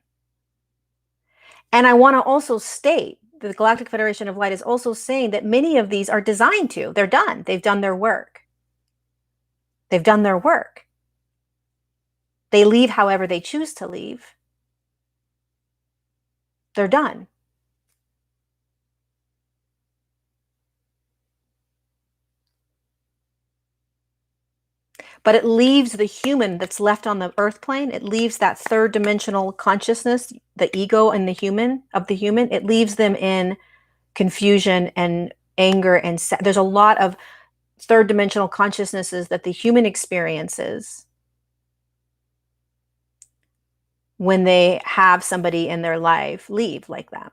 And I want to also state that the Galactic Federation of Light is also saying that many of these are designed to. They're done. They've done their work. They've done their work. They leave however they choose to leave. They're done. But it leaves the human that's left on the earth plane. It leaves that third dimensional consciousness, the ego and the human, it leaves them in confusion and anger. And there's a lot of third dimensional consciousnesses that the human experiences when they have somebody in their life leave like that.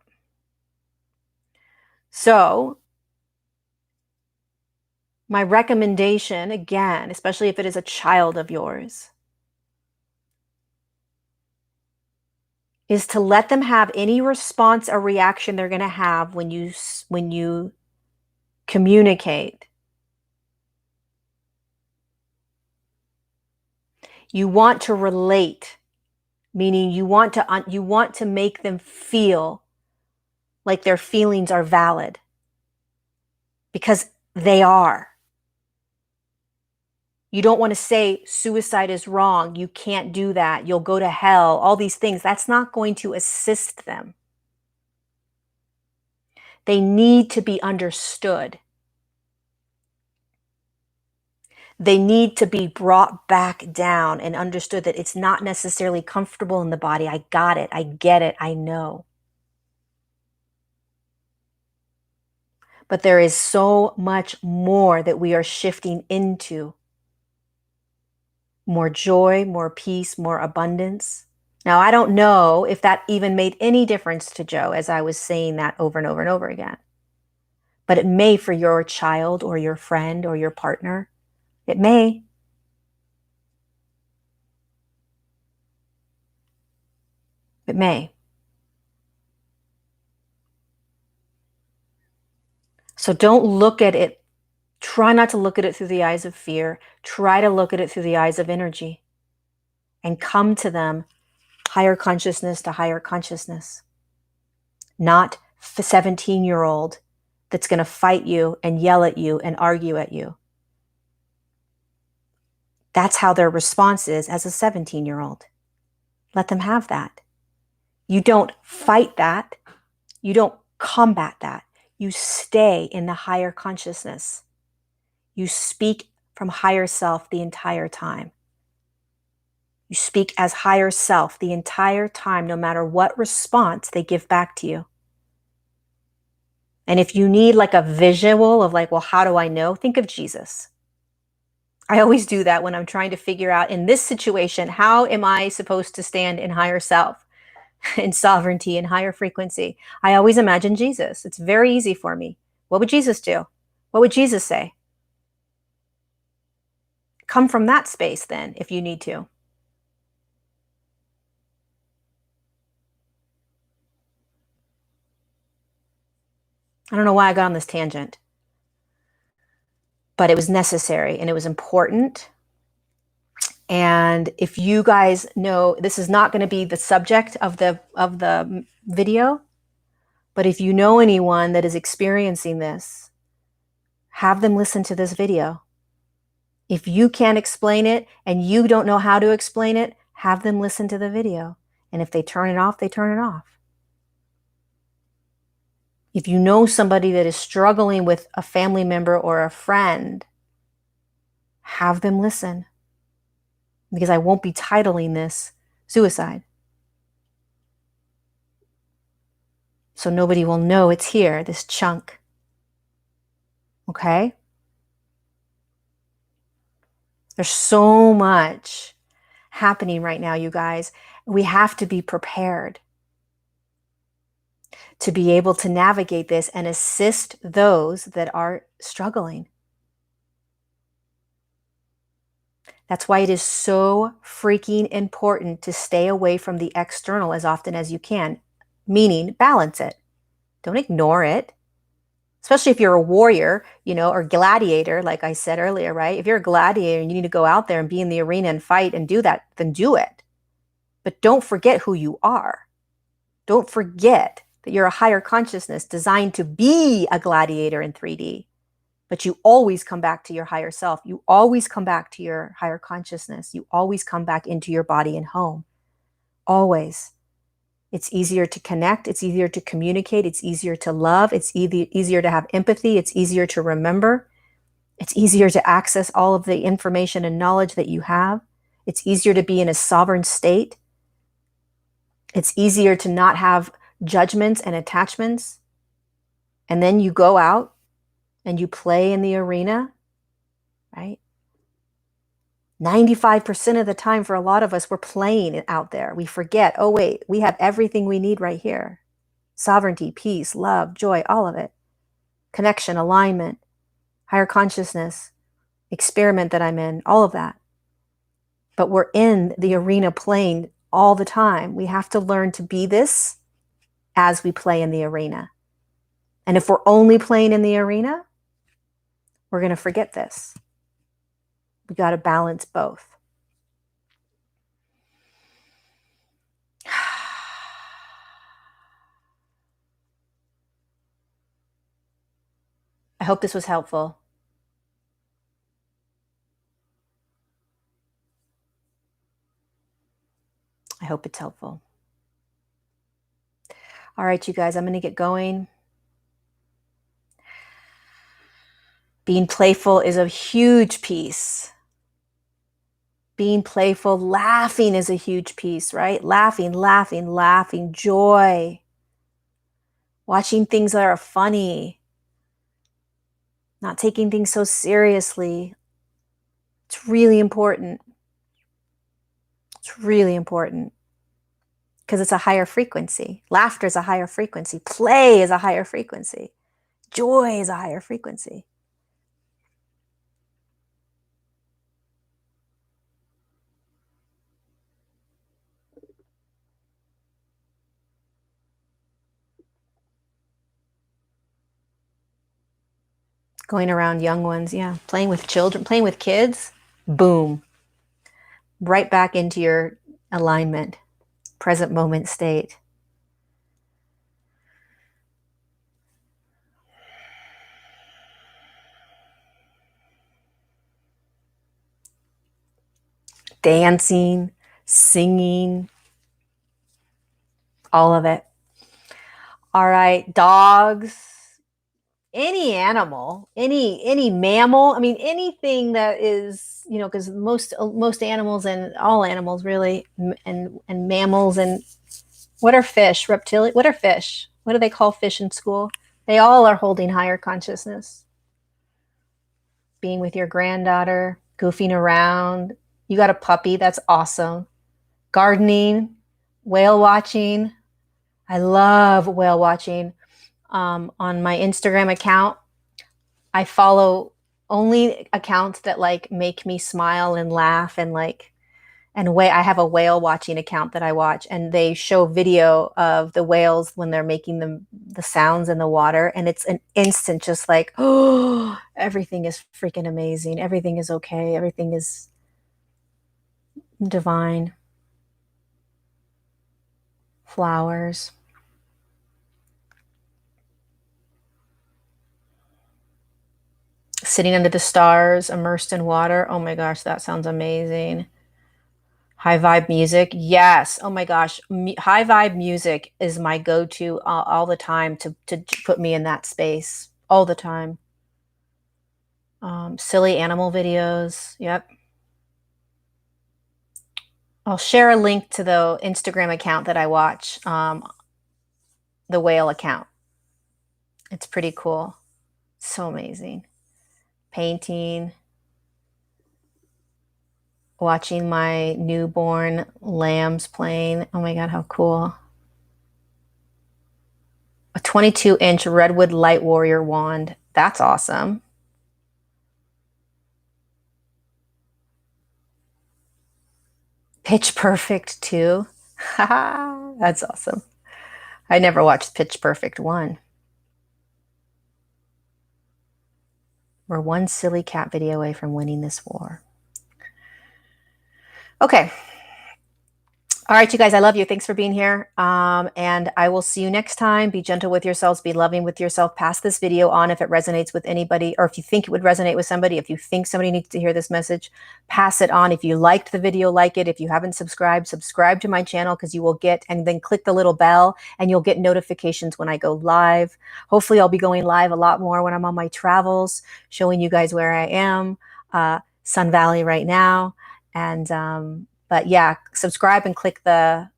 So my recommendation, again, especially if it is a child of yours, is to let them have any response or reaction they're going to have when you communicate. You want to relate, meaning you want to make them feel like their feelings are valid, because they are. You don't want to say suicide is wrong, you can't do that, you'll go to hell, all these things. That's not going to assist them. They need to be understood. They need to be brought back down and understood that it's not necessarily comfortable in the body. I got it. I get it. I know. But there is so much more that we are shifting into. More joy, more peace, more abundance. Now, I don't know if that even made any difference to Joe as I was saying that over and over and over again. But it may for your child or your friend or your partner. It may. It may. So don't look at it. Try not to look at it through the eyes of fear. Try to look at it through the eyes of energy and come to them higher consciousness to higher consciousness. Not a 17-year-old that's going to fight you and yell at you and argue at you. That's how their response is as a 17-year-old. Let them have that. You don't fight that. You don't combat that. You stay in the higher consciousness. You speak from higher self the entire time. You speak as higher self the entire time, no matter what response they give back to you. And if you need like a visual of like, well, how do I know? Think of Jesus. I always do that when I'm trying to figure out in this situation, how am I supposed to stand in higher self, in sovereignty, in higher frequency? I always imagine Jesus. It's very easy for me. What would Jesus do? What would Jesus say? Come from that space then, if you need to. I don't know why I got on this tangent, but it was necessary and it was important. And if you guys know, this is not going to be the subject of the video, but if you know anyone that is experiencing this, have them listen to this video. If you can't explain it and you don't know how to explain it, have them listen to the video. And if they turn it off, they turn it off. If you know somebody that is struggling with a family member or a friend, have them listen. Because I won't be titling this suicide. So nobody will know it's here, this chunk. Okay? There's so much happening right now, you guys. We have to be prepared to be able to navigate this and assist those that are struggling. That's why it is so freaking important to stay away from the external as often as you can, meaning balance it. Don't ignore it. Especially if you're a warrior, or gladiator, like I said earlier, right? If you're a gladiator and you need to go out there and be in the arena and fight and do that, then do it. But don't forget who you are. Don't forget that you're a higher consciousness designed to be a gladiator in 3D. But you always come back to your higher self. You always come back to your higher consciousness. You always come back into your body and home. Always. It's easier to connect. It's easier to communicate. It's easier to love. It's easier to have empathy. It's easier to remember. It's easier to access all of the information and knowledge that you have. It's easier to be in a sovereign state. It's easier to not have judgments and attachments. And then you go out and you play in the arena, right? 95% of the time for a lot of us, we're playing out there. We forget, oh wait, we have everything we need right here. Sovereignty, peace, love, joy, all of it. Connection, alignment, higher consciousness, experiment that I'm in, all of that. But we're in the arena playing all the time. We have to learn to be this as we play in the arena. And if we're only playing in the arena, we're going to forget this. We got to balance both. I hope this was helpful. I hope it's helpful. All right, you guys, I'm going to get going. Being playful is a huge piece. Being playful, laughing is a huge piece, right? Laughing, laughing, laughing, joy. Watching things that are funny. Not taking things so seriously. It's really important. It's really important. Because it's a higher frequency. Laughter is a higher frequency. Play is a higher frequency. Joy is a higher frequency. Going around young ones, yeah. Playing with children, playing with kids, boom. Right back into your alignment, present moment state. Dancing, singing, all of it. All right, dogs, any animal, any mammal, I mean, anything that is, because most animals and all animals really, and mammals, and what are fish, reptilian, what are fish? What do they call fish in school? They all are holding higher consciousness. Being with your granddaughter, goofing around. You got a puppy, that's awesome. Gardening, whale watching. I love whale watching. On my Instagram account, I follow only accounts that like make me smile and laugh and And I have a whale watching account that I watch, and they show video of the whales when they're making the sounds in the water, and it's an instant just like, oh, everything is freaking amazing. Everything is okay. Everything is divine. Flowers. Sitting under the stars, immersed in water. Oh my gosh, that sounds amazing. High vibe music. Yes. Oh my gosh. High vibe music is my go-to all the time to put me in that space all the time. Silly animal videos. Yep. I'll share a link to the Instagram account that I watch, the whale account. It's pretty cool. So amazing. Painting. Watching my newborn lambs playing. Oh my God, how cool. A 22-inch Redwood Light Warrior wand. That's awesome. Pitch Perfect 2. That's awesome. I never watched Pitch Perfect 1. We're one silly cat video away from winning this war. Okay. All right, you guys, I love you. Thanks for being here. And I will see you next time. Be gentle with yourselves. Be loving with yourself. Pass this video on if it resonates with anybody, or if you think it would resonate with somebody. If you think somebody needs to hear this message, pass it on. If you liked the video, like it. If you haven't subscribed, subscribe to my channel, because you will get, and then click the little bell and you'll get notifications when I go live. Hopefully I'll be going live a lot more when I'm on my travels, showing you guys where I am, Sun Valley right now. And, but yeah, subscribe and click the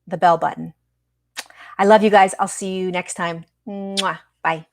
bell button. I love you guys. I'll see you next time. Mwah. Bye.